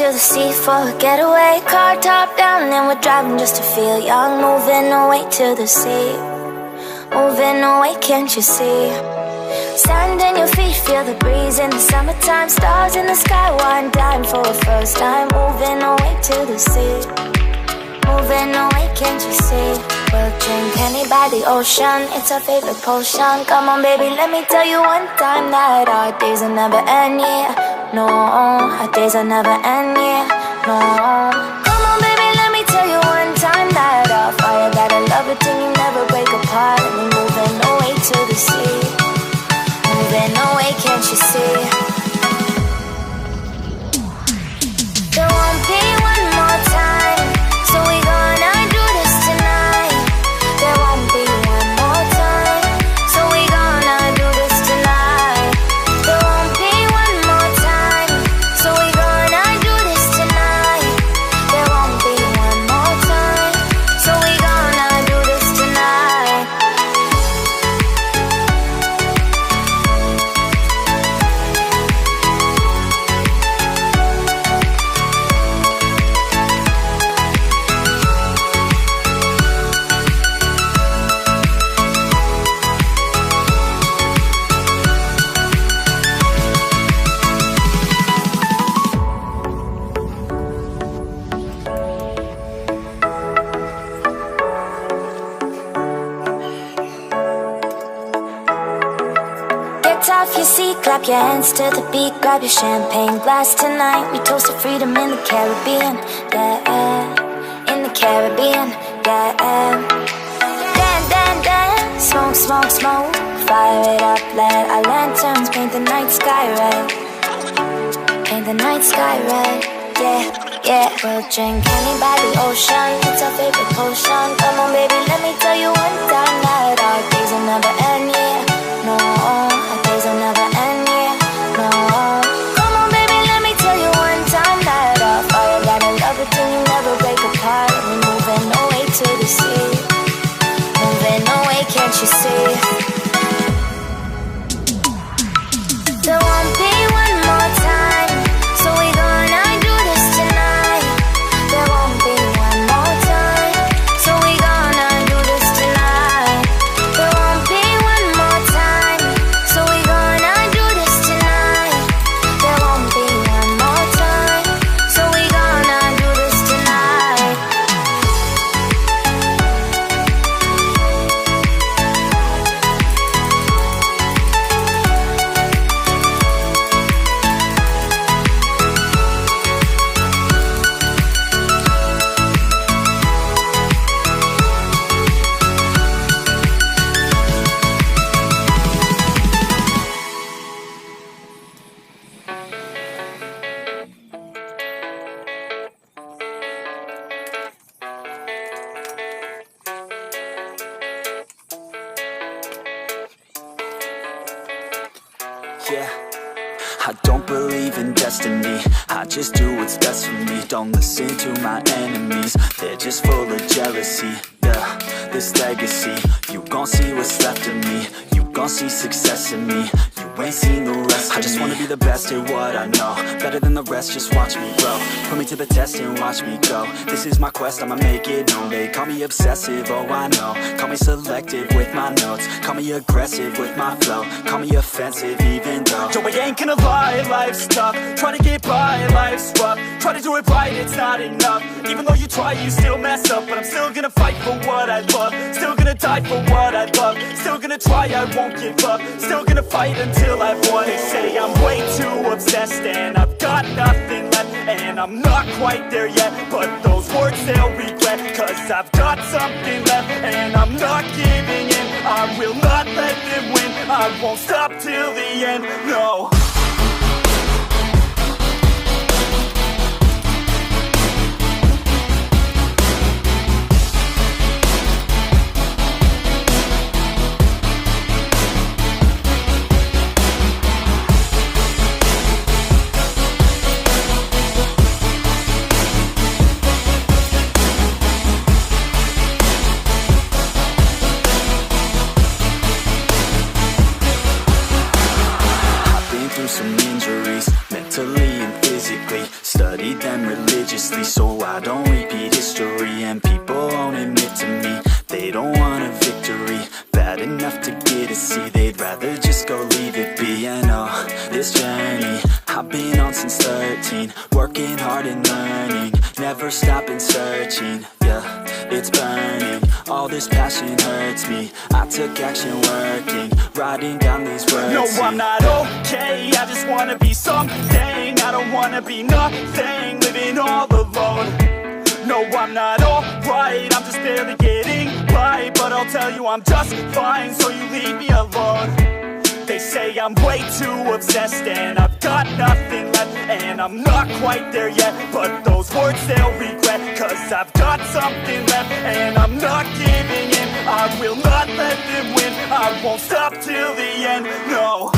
to the sea for a getaway. Car top down and we're driving just to feel young. Moving away to the sea, moving away, can't you see? Sand in your feet, feel the breeze in the summertime. Stars in the sky, one dime for a first time. Moving away to the sea, moving away, can't you see? We'll drink honey by the ocean, it's our favorite potion. Come on baby, let me tell you one time that our days will never end, yeah. No, our days will never end, yeah. No. Come on baby, let me tell you one time that our fire got a love it till you never break apart. And we're moving away to the sea, moving away, can't you see? There won't be one more time, so we gonna do this tonight. There won't be one more time, so we gonna do this tonight. There won't be one more time, so we gonna do this tonight. There won't be one more time, so we gonna do this tonight. Get off your seat, clap your hands to the beat. Grab your champagne glass tonight. We toast to freedom in the Caribbean, yeah. In the Caribbean, yeah. Dance, dance, dance, smoke, smoke, smoke. Fire it up, let our lanterns paint the night sky red. Paint the night sky red, yeah, yeah. We'll drink honey by the ocean, it's our favorite potion. Come on baby, let me tell you one time that our days will never end, yeah. No, our days will never end, yeah. No. Come on baby, let me tell you one time that our fire got a love it till you never break apart. And we're moving away to the sea, moving away, can't you see? There won't be one more time, so we gonna do this tonight. There won't be one more time, so we gonna do this tonight. There won't be one more time, so we gonna do this tonight. There won't be one more time, so we gonna do this tonight. Yeah, I don't believe in destiny, I just do what's best for me. Don't listen to my enemies, they're just full of jealousy. Yeah, this legacy, you gon' see what's left of me. You gon' see success in me, you ain't seen the rest of me. I just wanna be the best at what I know, better than the rest, just watch me grow. Put me to the test and watch me go. This is my quest, I'ma make it known. They call me obsessive, oh I know. Call me selective with my notes, call me aggressive with my flow. Call me offensive even though Joe, I ain't gonna lie, life's tough. Try to get by, life's rough. Try to do it right, it's not enough. Even though you try, you still mess up. But I'm still gonna fight for what I love, still gonna die for what I love. Still gonna try, I won't give up. Still gonna fight until I've won. They say I'm way too obsessed and I've got nothing left, and I'm not quite there yet, but those words they'll regret. Cause I've got something left and I'm not giving in. I will not let them win, I won't stop till the end, no. I don't repeat history, and people won't admit to me they don't want a victory bad enough to get a C. They'd rather just go leave it be. And oh, this journey I've been on since 13, working hard and learning, never stopping searching. Yeah, it's burning, all this passion hurts me. I took action working, writing down these words. No, I'm not okay, I just wanna be something. I don't wanna be nothing, living all alone. No, I'm not alright, I'm just barely getting by. But I'll tell you I'm just fine, so you leave me alone. They say I'm way too obsessed and I've got nothing left, and I'm not quite there yet, but those words they'll regret, cause I've got something left and I'm not giving in. I will not let them win, I won't stop till the end, no.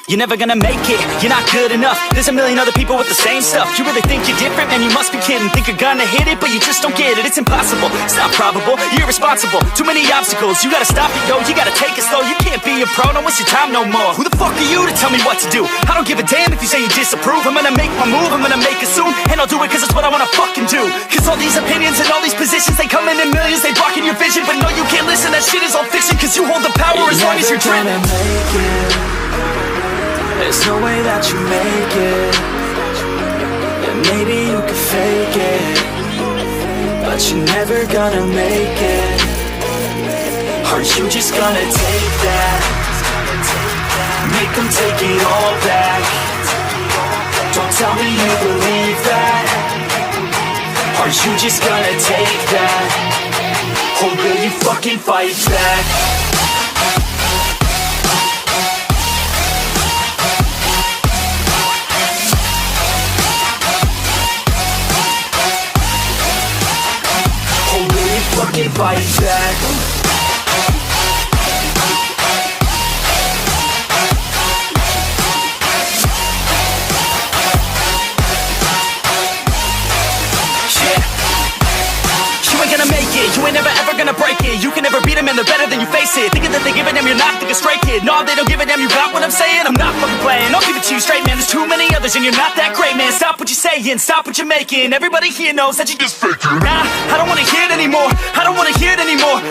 You're never gonna make it, you're not good enough. There's a million other people with the same stuff. You really think you're different? Man, you must be kidding. Think you're gonna hit it, but you just don't get it. It's impossible, it's not probable, you're irresponsible. Too many obstacles, you gotta stop it, yo. You gotta take it slow, you can't be a pro. Don't waste your time no more. Who the fuck are you to tell me what to do? I don't give a damn if you say you disapprove. I'm gonna make my move, I'm gonna make it soon. And I'll do it cause it's what I wanna fucking do. Cause all these opinions and all these positions, they come in millions. They blocking your vision, but no, you can't listen. That shit is all fiction. Cause you hold the power as long as you're driven. There's no way that you make it. And maybe you could fake it, but you're never gonna make it. Are you just gonna take that? Make them take it all back. Don't tell me you believe that. Are you just gonna take that? Or will you fucking fight back? Fucking fight back. You ain't gonna make it, you ain't never ever gonna break it. You can never beat them and they're better than you face it. Thinking that they give a damn, you're not thinking straight, kid. No, they don't give a damn, you got what I'm saying? I'm not fucking playing, I'll keep it to you straight, man. There's too many others and you're not that great, man. Stop what you're saying, stop what you're making. Everybody here knows that you just faking. Nah, I don't wanna hear it anymore, I don't wanna hear it anymore.